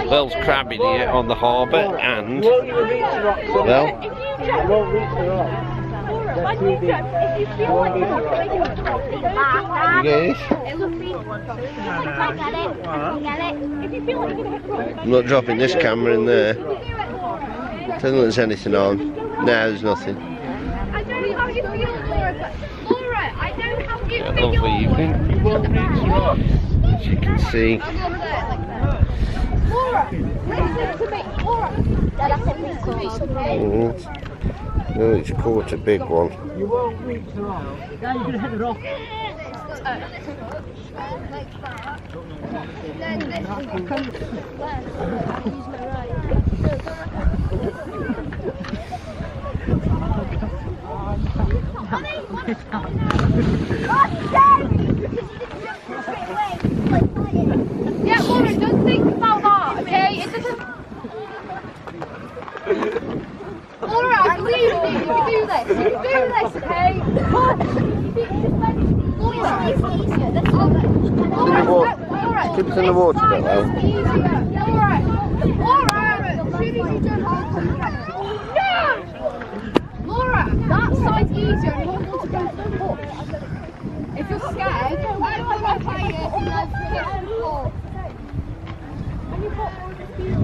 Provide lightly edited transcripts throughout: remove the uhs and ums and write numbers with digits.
Bill's crabbing here on the harbour and, well, I'm not dropping this camera in there. Doesn't look there's anything on. No, there's nothing. I don't know how you feel, Laura, but Laura, I know how you feel. Lovely evening. As you can see. Laura, listen to me. Laura. No, it's caught a big one. You won't reach the rock. Now you're going to hit the rock. Yeah, Laura, don't think about that, okay? It doesn't... Laura, I believe in you. You can do this. You can do this, okay? Laura, Keep it in the water, don't Laura, as soon as you jump no! Laura, that side's easier and you don't want to go to the hook. If you're scared, I don't want to play it and then fall. And you got all the speed on.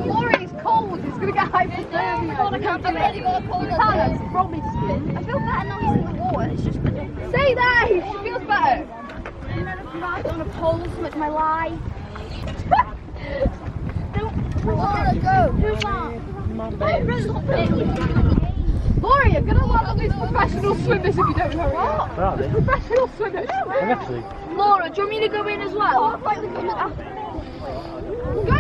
Laura, it's cold. It's going to get hypothermia. I can't believe it. I promise you. I feel better now he's in the water. It's just stay there. She feels better. I'm on a pole so much my life. Laura, go. Who's that? Laura, you're gonna land on these professional swimmers if you don't hurry up. Where are they? Professional swimmers. Actually. Laura, do you want me to go in as well? Go!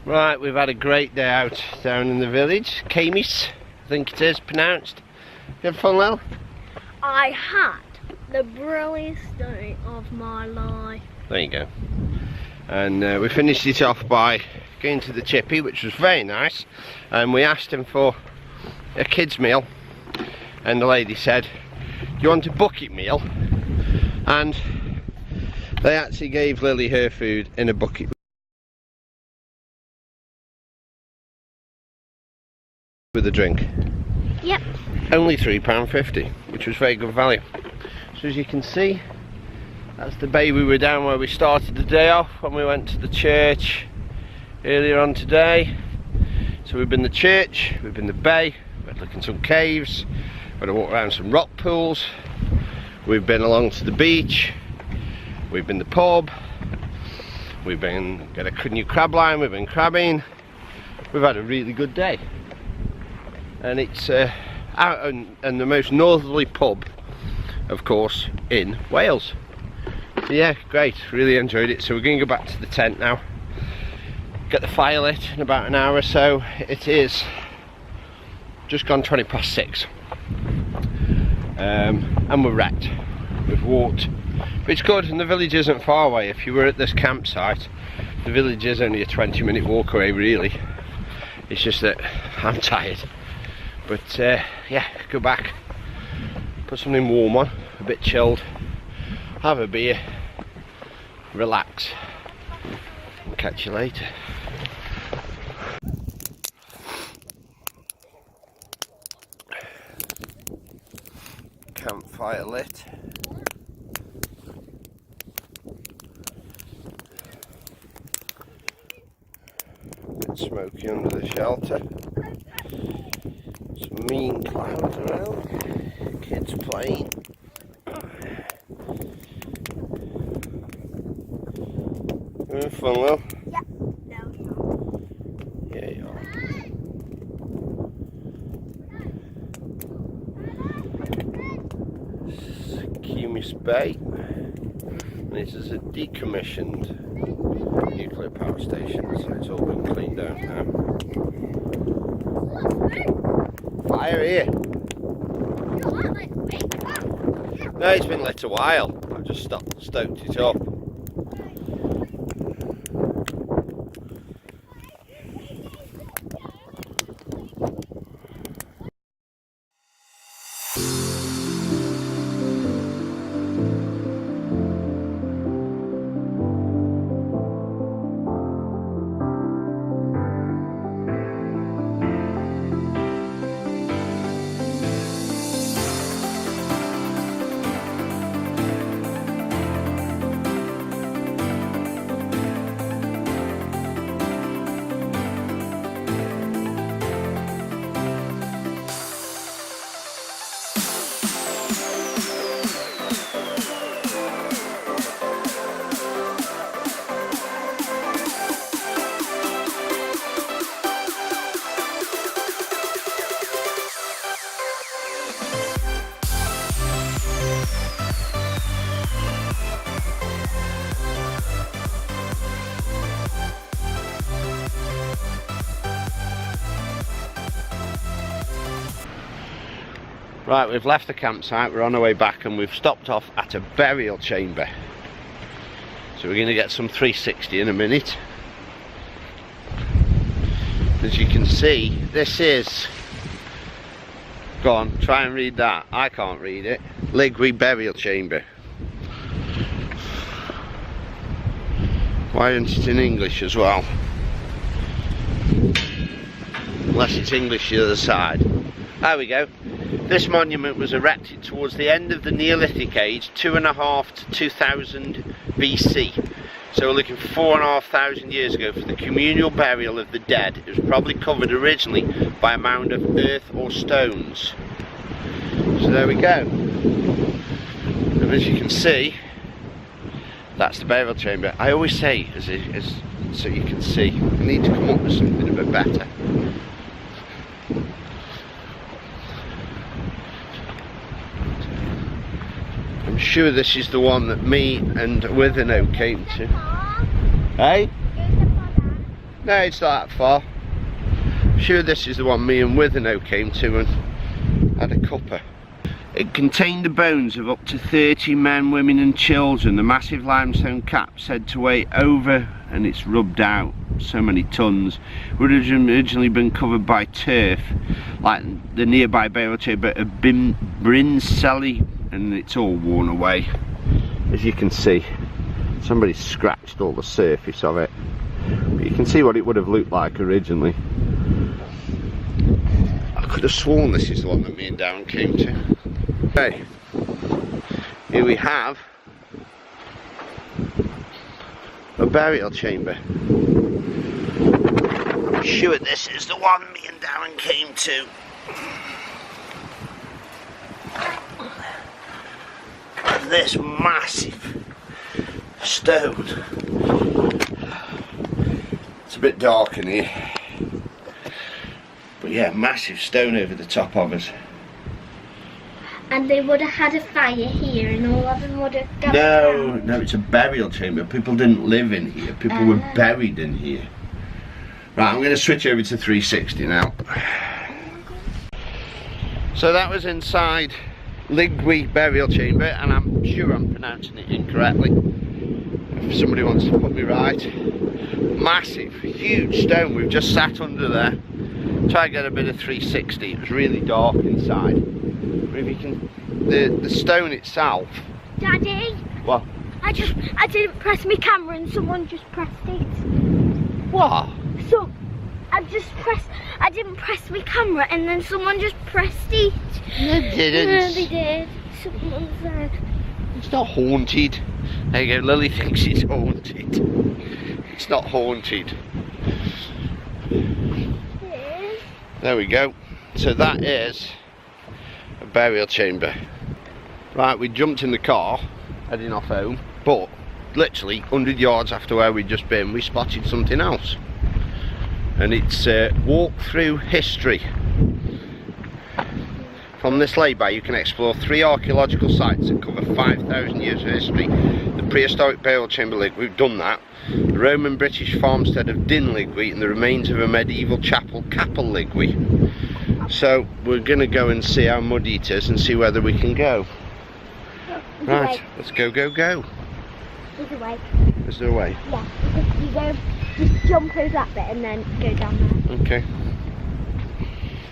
Right, we've had a great day out down in the village. Camis, I think it is pronounced. You had fun, Lil? I had the brilliantest day of my life. There you go. And we finished it off by going to the chippy, which was very nice. And we asked him for a kid's meal. And the lady said, "Do you want a bucket meal?" And they actually gave Lily her food in a bucket. With a drink. Yep. Only £3.50, which was very good value. So as you can see, that's the bay we were down where we started the day off when we went to the church earlier on today. So we've been the church, we've been the bay, we've had a look in some caves, we've had a walk around some rock pools, we've been along to the beach, we've been the pub, we've been got a new crab line, we've been crabbing. We've had a really good day. And it's out in the most northerly pub, of course, in Wales. So yeah, great, really enjoyed it. So we're going to go back to the tent now, get the fire lit in about an hour or so. It is just gone 6:20. And we're wrecked. We've walked, but it's good, and the village isn't far away. If you were at this campsite, the village is only a 20-minute walk away really. It's just that I'm tired. But yeah, go back, put something warm on, a bit chilled, have a beer, relax, and catch you later. Campfire lit. A bit smoky under the shelter. Some mean clouds around, kids playing. Having fun, Will. bay. This is a decommissioned nuclear power station, so it's all been cleaned out now. Fire here! No, it's been lit a while. I've just stoked it up. Right, we've left the campsite, we're on our way back, and we've stopped off at a burial chamber. So we're going to get some 360 in a minute. As you can see, this is... Go on, try and read that. I can't read it. Llanbadrig burial chamber. Why isn't it in English as well? Unless it's English the other side. There we go. This monument was erected towards the end of the Neolithic age, 2.5 to 2000 BC. So we're looking 4,500 years ago for the communal burial of the dead. It was probably covered originally by a mound of earth or stones. So there we go. And as you can see, that's the burial chamber. I always say, so you can see, we need to come up with something a bit better. I'm sure this is the one that me and Withenow came to. Hey? No, it's not that far. I'm sure this is the one me and Withenow came to and had a cuppa. It contained the bones of up to 30 men, women and children. The massive limestone cap said to weigh over, and it's rubbed out, so many tons. Would have originally been covered by turf, like the nearby burial chamber of Brinselly, and it's all worn away. As you can see, somebody scratched all the surface of it. But you can see what it would have looked like originally. I could have sworn this is the one that me and Darren came to. Okay, here we have a burial chamber. I'm sure this is the one me and Darren came to. And this massive stone. It's a bit dark in here. But yeah, massive stone over the top of us. And they would have had a fire here and all of them would have gone down. No, it's a burial chamber. People didn't live in here. People were buried in here. Right, I'm going to switch over to 360 now. So that was inside Llanbadrig burial chamber, and I'm sure I'm pronouncing it incorrectly. If somebody wants to put me right. Massive, huge stone. We've just sat under there. Try and get a bit of 360. It was really dark inside. If you can, the stone itself. Daddy. What? I didn't press my camera and someone just pressed it. What? So I didn't press my camera and then someone just pressed it. They didn't. No, they did. Someone said. It's not haunted. There you go, Lily thinks it's haunted. It's not haunted. Yeah. There we go. So that is a burial chamber. Right, we jumped in the car, heading off home, but literally 100 yards after where we'd just been, we spotted something else. And it's walk through history. From this lay-by you can explore 3 archaeological sites that cover 5,000 years of history. The prehistoric burial chamber Lligwi, we've done that. The Roman British farmstead of Din Lligwi and the remains of a medieval chapel, Capel Lligwi. So we're going to go and see how muddy it is and see whether we can go. Right, let's go, go, go. There's a way. Is there a way? Yeah, because you go, just jump over that bit and then go down there. Okay.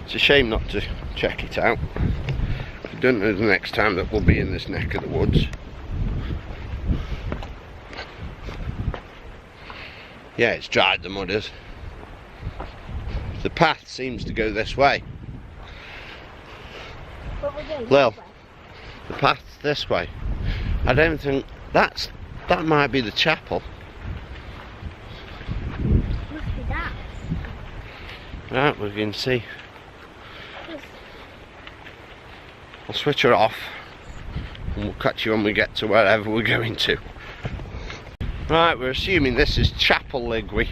It's a shame not to check it out. I don't know the next time that we'll be in this neck of the woods. Yeah, it's dried, the mud is. The path seems to go this way. What we're doing? Lil, the path's this way. I don't think that might be the chapel. Must be that. Right, we can see. I'll switch her off and we'll catch you when we get to wherever we're going to. Right, we're assuming this is Chapel Lligwi.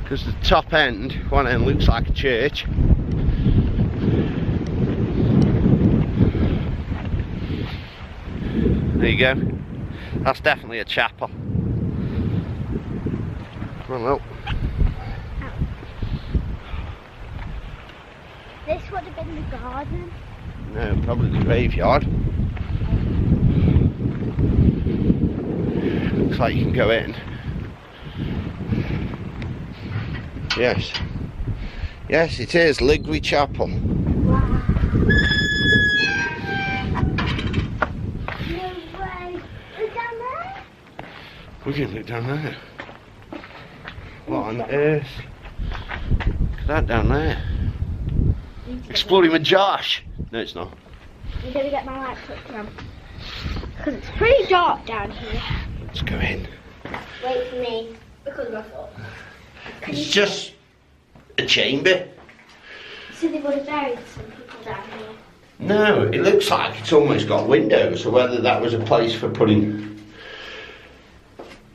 Because the top end, one end looks like a church. There you go. That's definitely a chapel. Come on, look. This would have been the garden. No, probably the graveyard. Looks like you can go in. Yes. Yes, it is Lligwi Chapel. Wow. No way. Look down there. We can look down there. What on earth? Look at that down there. Exploring with Josh. No, it's not. I'm going to get my light switch on. Because it's pretty dark down here. Let's go in. Wait for me. Because I thought. It's just a chamber. So they would have buried some people down here. No, it looks like it's almost got windows, so whether that was a place for putting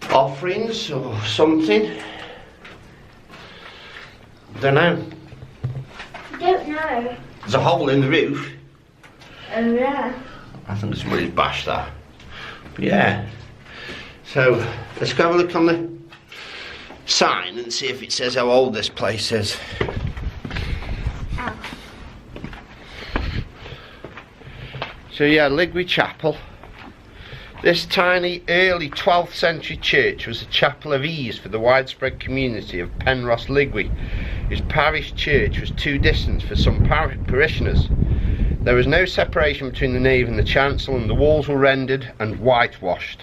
offerings or something. Don't know. I don't know. There's a hole in the roof. Oh yeah. I think somebody's bashed that. But yeah. So let's go have a look on the sign and see if it says how old this place is. Oh. So yeah, Lligwi Chapel. This tiny early 12th century church was a chapel of ease for the widespread community of Penrhos Lligwi. His parish church was too distant for some parishioners. There was no separation between the nave and the chancel, and the walls were rendered and whitewashed.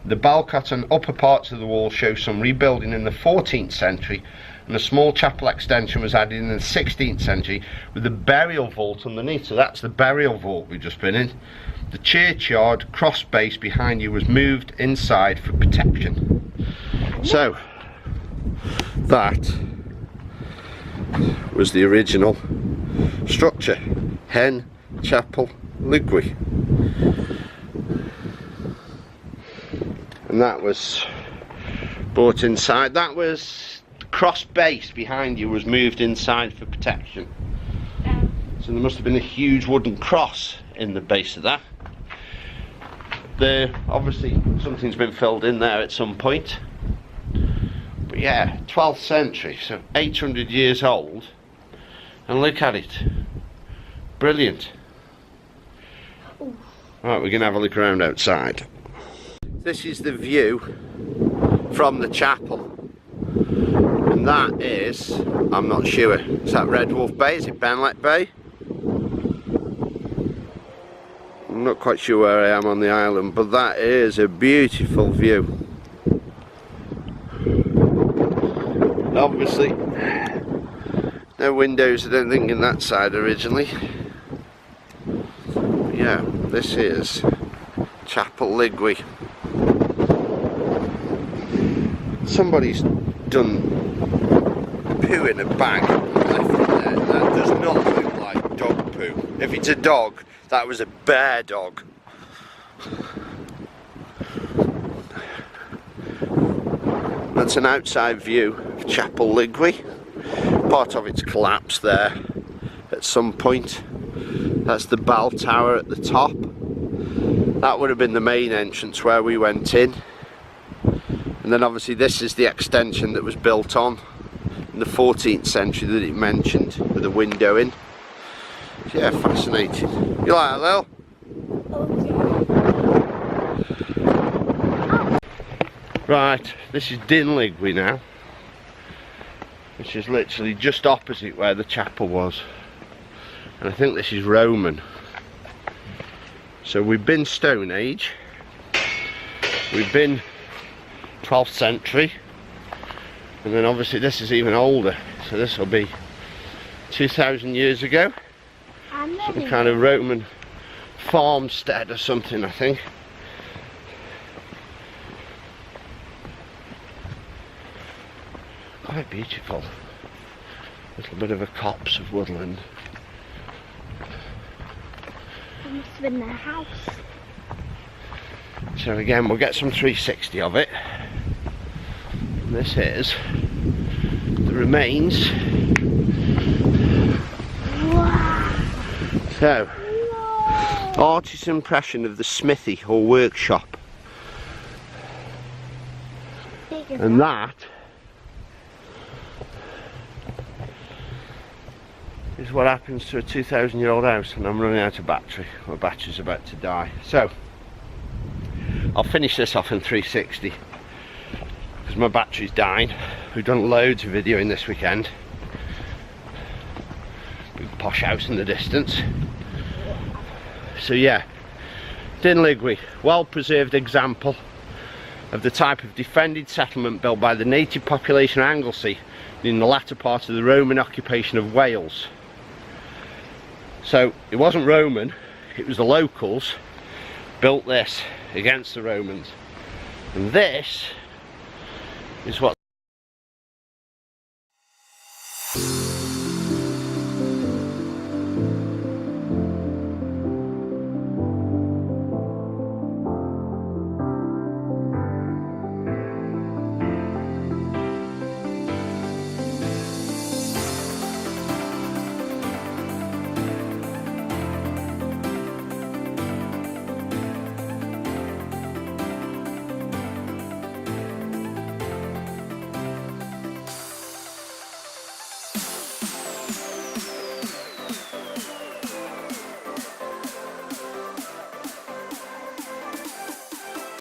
The balcot and upper parts of the wall show some rebuilding in the 14th century, and a small chapel extension was added in the 16th century with a burial vault underneath. So that's the burial vault we've just been in. The churchyard cross base behind you was moved inside for protection. So that was the original structure, Hen Chapel Lligwi. And that was brought inside. That was the cross base behind you was moved inside for protection. So there must have been a huge wooden cross in the base of that. There, obviously something's been filled in there at some point. But yeah, 12th century, so 800 years old. And look at it. Brilliant. Right, we're going to have a look around outside. This is the view from the chapel. And that is, I'm not sure, is that Red Wolf Bay? Is it Benlet Bay? I'm not quite sure where I am on the island, but that is a beautiful view. Obviously, no windows I don't think in that side originally. But yeah, this is Chapel Lligwi. Somebody's done poo in a bag and left it there. That does not look like dog poo. If it's a dog, that was a bear dog. That's an outside view of Chapel Lligwi. Part of it's collapsed there at some point. That's the bell tower at the top. That would have been the main entrance where we went in. And then obviously this is the extension that was built on in the 14th century that it mentioned, with a window in. So yeah, fascinating. You like that, Lil? Right, this is Lligwi now, which is literally just opposite where the chapel was. And I think this is Roman. So we've been Stone Age, we've been 12th century, and then obviously this is even older, so this will be 2,000 years ago. Some kind of Roman farmstead or something, I think. Quite beautiful. A little bit of a copse of woodland. It must have been their house. So again, we'll get some 360 of it. And this is the remains. Wow. So, artist's impression of the smithy or workshop. And that is what happens to a 2,000-year-old house. And I'm running out of battery. My battery's about to die. So, I'll finish this off in 360 because my battery's dying. We've done loads of videoing this weekend. Big posh house in the distance. So yeah, Lligwi, well preserved example of the type of defended settlement built by the native population of Anglesey in the latter part of the Roman occupation of Wales. So it wasn't Roman, it was the locals built this against the Romans. And this is what